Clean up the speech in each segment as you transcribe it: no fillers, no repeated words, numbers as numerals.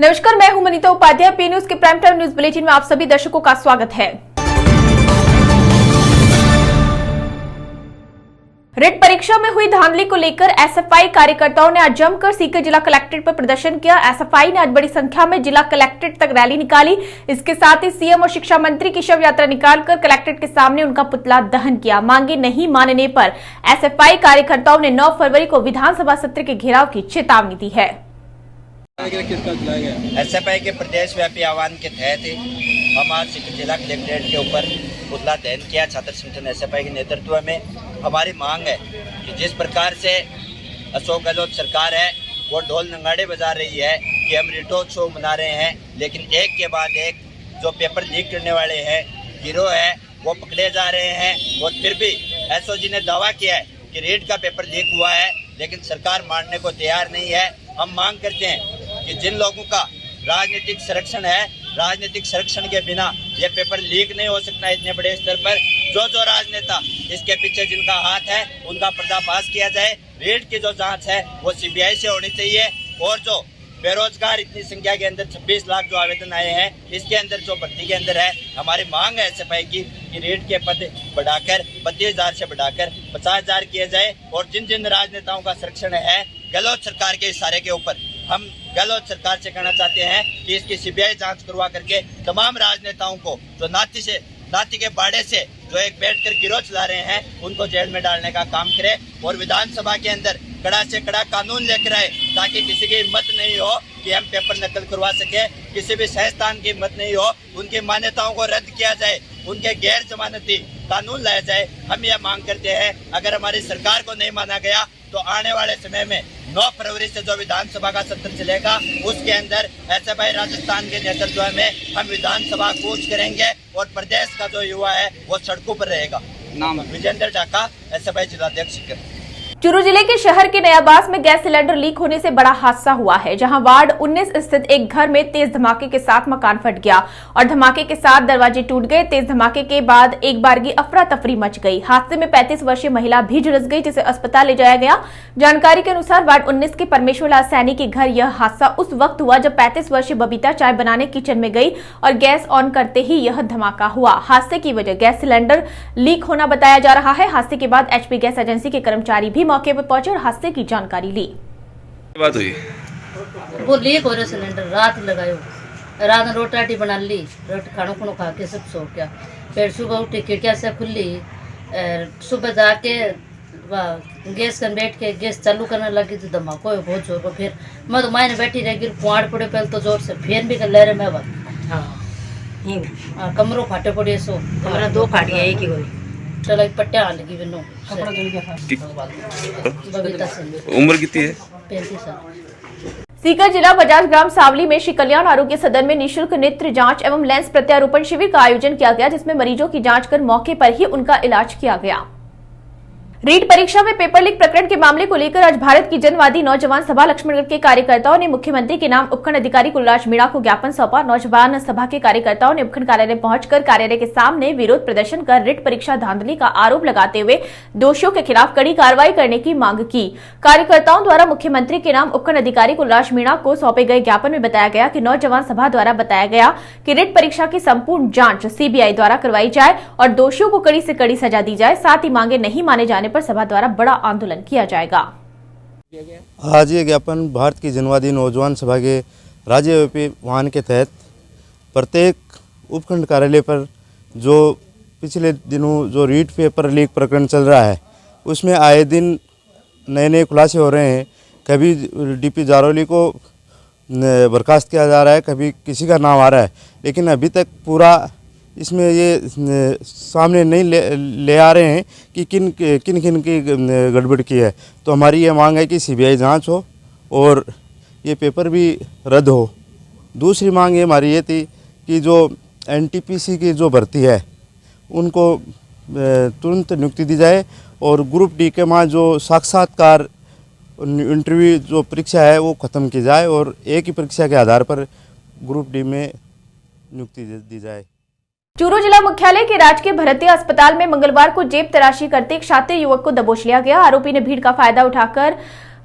नमस्कार, मैं हूं मनीता उपाध्याय। पी न्यूज के प्राइम टाइम न्यूज बुलेटिन में आप सभी दर्शकों का स्वागत है। रिट परीक्षा में हुई धांधली को लेकर एसएफआई कार्यकर्ताओं ने आज जमकर सीकर जिला कलेक्ट्रेट पर प्रदर्शन किया। एसएफआई ने आज बड़ी संख्या में जिला कलेक्ट्रेट तक रैली निकाली। इसके साथ ही सीएम और शिक्षा मंत्री की शव यात्रा निकालकर कलेक्ट्रेट के सामने उनका पुतला दहन किया। मांगे नहीं मानने पर एसएफआई कार्यकर्ताओं ने 9 फरवरी को विधानसभा सत्र के घेराव की चेतावनी दी है। एसएफआई के प्रदेश व्यापी आह्वान के तहत हम आज जिला कलेक्ट्रेट के ऊपर पुतला दहन किया। छात्र संगठन एसएफआई के नेतृत्व में हमारी मांग है कि जिस प्रकार से अशोक गहलोत सरकार है वो ढोल नगाड़े बजा रही है कि हम रिटोत्सव मना रहे हैं, लेकिन एक के बाद एक जो पेपर लीक करने वाले हैं गिरोह है वो पकड़े जा रहे हैं। और फिर भी एसओजी ने दावा किया है कि रीट का पेपर लीक हुआ है, लेकिन सरकार मानने को तैयार नहीं है। हम मांग करते हैं कि जिन लोगों का राजनीतिक संरक्षण है, राजनीतिक संरक्षण के बिना ये पेपर लीक नहीं हो सकता। इतने बड़े स्तर पर जो राजनेता इसके पीछे जिनका हाथ है उनका पर्दाफाश किया जाए। रीट की जो जांच है वो सीबीआई से होनी चाहिए। और जो बेरोजगार इतनी संख्या के अंदर 26 लाख जो आवेदन आए हैं, इसके अंदर जो भर्ती के अंदर है, हमारी मांग है एसएफआई की कि रीट के पद बढ़ाकर 32,000 से बढ़ाकर 50,000 किए जाए। और जिन जिन राजनेताओं का संरक्षण है गहलोत सरकार के इशारे के ऊपर, हम गहलोत सरकार से कहना चाहते हैं कि इसकी सीबीआई जांच करवा करके तमाम राजनेताओं को जो नाती के बाड़े से जो एक बैठकर गिरोह चला रहे हैं उनको जेल में डालने का काम करे। और विधानसभा के अंदर कड़ा से कड़ा कानून लेकर आए ताकि किसी की हिम्मत नहीं हो कि हम पेपर नकल करवा सके, किसी भी संस्थान की हिम्मत नहीं हो उनकी मान्यताओं को रद्द किया जाए, उनके गैर जमानती कानून लाया जाए। हम यह मांग करते हैं अगर हमारी सरकार को नहीं माना गया तो आने वाले समय में 9 फरवरी से जो विधानसभा का सत्र चलेगा उसके अंदर एसएफआई राजस्थान के नेतृत्व में हम विधानसभा कूच करेंगे और प्रदेश का जो युवा है वो सड़कों पर रहेगा। नाम विजेंद्र ढाका, एसएफआई जिलाध्यक्ष। चूरू जिले के शहर के नयाबास में गैस सिलेंडर लीक होने से बड़ा हादसा हुआ है, जहां वार्ड 19 स्थित एक घर में तेज धमाके के साथ मकान फट गया और धमाके के साथ दरवाजे टूट गए। तेज धमाके के बाद एक बारगी अफरा तफरी मच गई। हादसे में 35 वर्षीय महिला भी झुलस गई, जिसे अस्पताल ले जाया गया। जानकारी के अनुसार वार्ड 19 के परमेश्वर लाल सैनी के घर यह हादसा उस वक्त हुआ जब 35 वर्षीय बबीता चाय बनाने किचन में गई और गैस ऑन करते ही यह धमाका हुआ। हादसे की वजह गैस सिलेंडर लीक होना बताया जा रहा है। हादसे के बाद एचपी गैस एजेंसी के कर्मचारी भी मौके पर पहुंचे और हादसे की जानकारी ली। बात हुई वो लीक हो रहा सिलेंडर, रात लगायो, रात में रोटी बना ली, रोटी खाना खुनो खा के सब सो गया। फिर सुबह उठी खिड़कियाँ से खुली, सुबह जाके गैस कर बैठ के गैस चालू करने लगी तो धमाका हो बहुत जोर को। फिर मैं तो मायने बैठी रह गई, कुआड़ पड़े पहले तो जोर से, फिर भी कर ले रहे मैं कमरों फाटे पड़े, सो कमरा 2 फाट गया, एक ही गोली चलो पट्टियाँ लगी बिनो। उम्र कितनी है? 35 साल। सीकर जिला बजाज ग्राम सावली में श्री कल्याण आरोग्य सदन में निःशुल्क नेत्र जांच एवं लेंस प्रत्यारोपण शिविर का आयोजन किया गया, जिसमें मरीजों की जांच कर मौके पर ही उनका इलाज किया गया। रीट परीक्षा में पेपर लीक प्रकरण के मामले को लेकर आज भारत की जनवादी नौजवान सभा लक्ष्मणगढ़ के कार्यकर्ताओं ने मुख्यमंत्री के नाम उपखंड अधिकारी कुलराज मीणा को ज्ञापन सौंपा। नौजवान सभा के कार्यकर्ताओं ने उपखंड कार्यालय पहुंचकर कार्यालय के सामने विरोध प्रदर्शन कर रीट परीक्षा धांधली का आरोप लगाते हुए दोषियों के खिलाफ कड़ी कार्रवाई करने की मांग की। कार्यकर्ताओं द्वारा मुख्यमंत्री के नाम उपखंड अधिकारी कुलराज मीणा को सौंपे गए ज्ञापन में बताया गया कि नौजवान सभा द्वारा बताया गया कि रीट परीक्षा की संपूर्ण जांच सीबीआई द्वारा करवाई जाए और दोषियों को कड़ी से कड़ी सजा दी जाए। साथ ही मांगे नहीं माने जाने पर सभा द्वारा बड़ा आंदोलन किया जाएगा। आज ये ज्ञापन भारत की जनवादी नौजवान सभा के राज्यव्यापी आह्वान के तहत प्रत्येक उपखंड कार्यालय पर जो पिछले दिनों जो रीट पेपर लीक प्रकरण चल रहा है उसमें आए दिन नए नए खुलासे हो रहे हैं। कभी डीपी जारौली को बर्खास्त किया जा रहा है, कभी किसी का नाम आ रहा है, लेकिन अभी तक पूरा इसमें ये सामने नहीं ले आ रहे हैं कि किन की गड़बड़ की है। तो हमारी ये मांग है कि सीबीआई जांच हो और ये पेपर भी रद्द हो। दूसरी मांग ये हमारी ये थी कि जो एनटीपीसी की जो भर्ती है उनको तुरंत नियुक्ति दी जाए और ग्रुप डी के मां जो साक्षात्कार इंटरव्यू जो परीक्षा है वो ख़त्म की जाए और एक ही परीक्षा के आधार पर ग्रुप डी में नियुक्ति दी जाए। चूरू जिला मुख्यालय के राजकीय भरतिया अस्पताल में मंगलवार को जेब तलाशी करते एक शातिर युवक को दबोच लिया गया। आरोपी ने भीड़ का फायदा उठाकर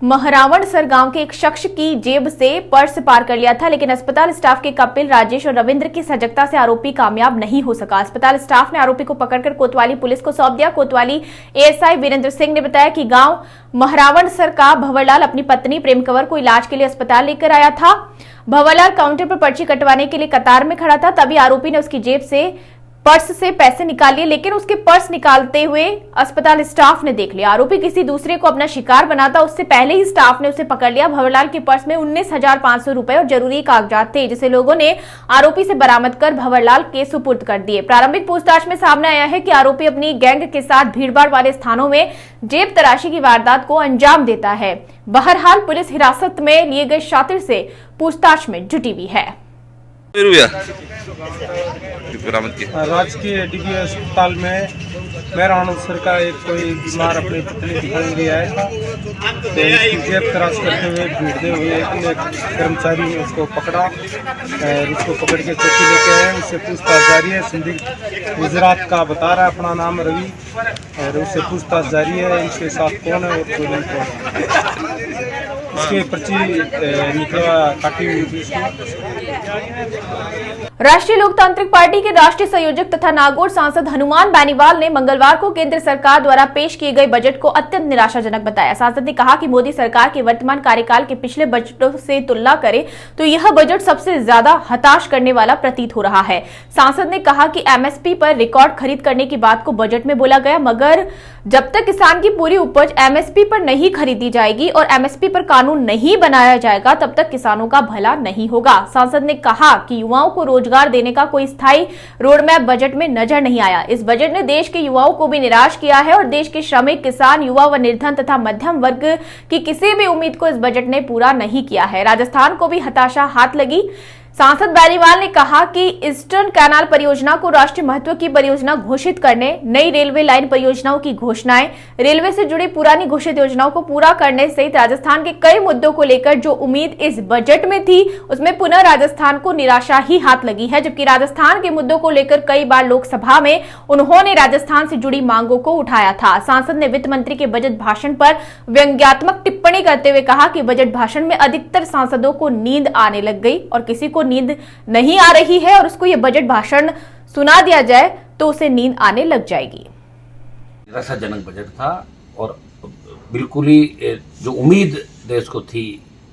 महरावणसर गांव के एक शख्स की जेब से पर्स पार कर लिया था, लेकिन अस्पताल स्टाफ के कपिल, राजेश और रविंद्र की सजगता से आरोपी कामयाब नहीं हो सका। अस्पताल स्टाफ ने आरोपी को पकड़कर कोतवाली पुलिस को सौंप दिया। कोतवाली एएसआई वीरेंद्र सिंह ने बताया कि गांव महरावणसर का भंवरलाल अपनी पत्नी प्रेम कंवर को इलाज के लिए अस्पताल लेकर आया था। भंवरलाल काउंटर पर पर्ची कटवाने के लिए कतार में खड़ा था, तभी आरोपी ने उसकी जेब से पर्स से पैसे निकाल लिए, लेकिन उसके पर्स निकालते हुए अस्पताल स्टाफ ने देख लिया। आरोपी किसी दूसरे को अपना शिकार बनाता, उससे पहले ही स्टाफ ने उसे पकड़ लिया। भंवरलाल के पर्स में 19,500 रुपए और जरूरी कागजात थे, जिसे लोगों ने आरोपी से बरामद कर भंवरलाल के सुपुर्द कर दिए। प्रारंभिक पूछताछ में सामने आया है कि आरोपी अपनी गैंग के साथ भीड़भाड़ वाले स्थानों में जेब तराशी की वारदात को अंजाम देता है। बहरहाल पुलिस हिरासत में लिए गए शातिर से पूछताछ में जुटी हुई है। राजकीय डिग्री अस्पताल में महरावणसर का एक कोई बीमार अपनी पत्नी दिखाई दिया है, तो इसकी जेब तराश करते हुए भीड़ते हुए अन्य कर्मचारी ने उसको पकड़ा और उसको पकड़ के चौकी लेके आए। उससे पूछताछ जारी है। सिंधिक गुजरात का बता रहा है अपना नाम रवि, और उससे पूछताछ जारी है। इसके साथ कौन है और कोई नहीं कौन। इसकी पर्ची निकलवा काटी हुई थी। राष्ट्रीय लोकतांत्रिक पार्टी के राष्ट्रीय संयोजक तथा नागौर सांसद हनुमान बेनीवाल ने मंगलवार को केंद्र सरकार द्वारा पेश किए गए बजट को अत्यंत निराशाजनक बताया। सांसद ने कहा कि मोदी सरकार के वर्तमान कार्यकाल के पिछले बजटों से तुलना करें तो यह बजट सबसे ज्यादा हताश करने वाला प्रतीत हो रहा है। सांसद ने कहा कि एमएसपी पर रिकॉर्ड खरीद करने की बात को बजट में बोला गया, मगर जब तक किसान की पूरी उपज एमएसपी पर नहीं खरीदी जाएगी और एमएसपी पर कानून नहीं बनाया जाएगा, तब तक किसानों का भला नहीं होगा। सांसद ने कहा कि युवाओं को रोजगार देने का कोई स्थायी रोडमैप बजट में नजर नहीं आया। इस बजट ने देश के युवाओं को भी निराश किया है और देश के श्रमिक, किसान, युवा व निर्धन तथा मध्यम वर्ग की किसी भी उम्मीद को इस बजट ने पूरा नहीं किया है। राजस्थान को भी हताशा हाथ लगी। सांसद बेनीवाल ने कहा कि ईस्टर्न कैनाल परियोजना को राष्ट्रीय महत्व की परियोजना घोषित करने, नई रेलवे लाइन परियोजनाओं की घोषणाएं, रेलवे से जुड़ी पुरानी घोषित योजनाओं को पूरा करने सहित राजस्थान के कई मुद्दों को लेकर जो उम्मीद इस बजट में थी, उसमें पुनः राजस्थान को निराशा ही हाथ लगी है। जबकि राजस्थान के मुद्दों को लेकर कई बार लोकसभा में उन्होंने राजस्थान से जुड़ी मांगों को उठाया था। सांसद ने वित्त मंत्री के बजट भाषण पर व्यंग्यात्मक टिप्पणी करते हुए कहा कि बजट भाषण में अधिकतर सांसदों को नींद आने लग गई और किसी को नींद नहीं आ रही है और उसको ये बजट भाषण सुना दिया जाए तो उसे नींद आने लग जाएगी। निराशाजनक बजट था और बिल्कुल ही जो उम्मीद देश को थी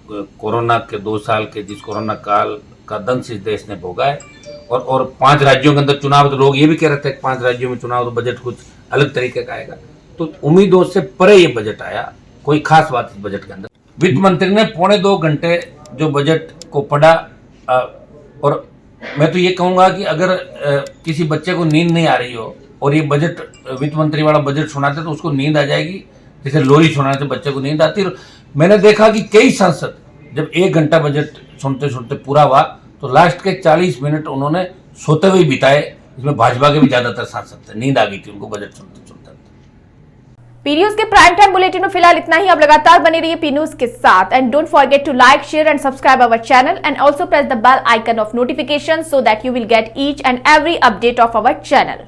कोरोना के 2 साल के, जिस कोरोना काल का दंश इस देश ने भोगा है और 5 राज्यों के अंदर चुनाव, तो लोग ये भी कह रहे थे कि 5 राज्यों में चुनाव तो बजट कुछ अलग तरीके का आएगा, तो उम्मीदों से परे ये बजट आया। कोई खास बात इस बजट के अंदर, वित्त मंत्री ने 2.25 घंटे जो बजट को पढ़ा, और मैं तो ये कहूंगा कि अगर किसी बच्चे को नींद नहीं आ रही हो और ये बजट वित्त मंत्री वाला बजट सुनाते तो उसको नींद आ जाएगी, जैसे लोरी सुनाने से बच्चे को नींद आती है। मैंने देखा कि कई सांसद जब 1 घंटा बजट सुनते सुनते पूरा हुआ तो लास्ट के 40 मिनट उन्होंने सोते हुए बिताए। इसमें भाजपा के भी ज्यादातर सांसद थे, नींद आ गई थी उनको बजट सुनते सुनते। पी न्यूज के प्राइम टाइम बुलेटिन में फिलहाल इतना ही। अब लगातार बने रहिए पी न्यूज के साथ and don't forget to like, share and subscribe our channel and also press the bell icon of notification so that you will get each and every update of our channel.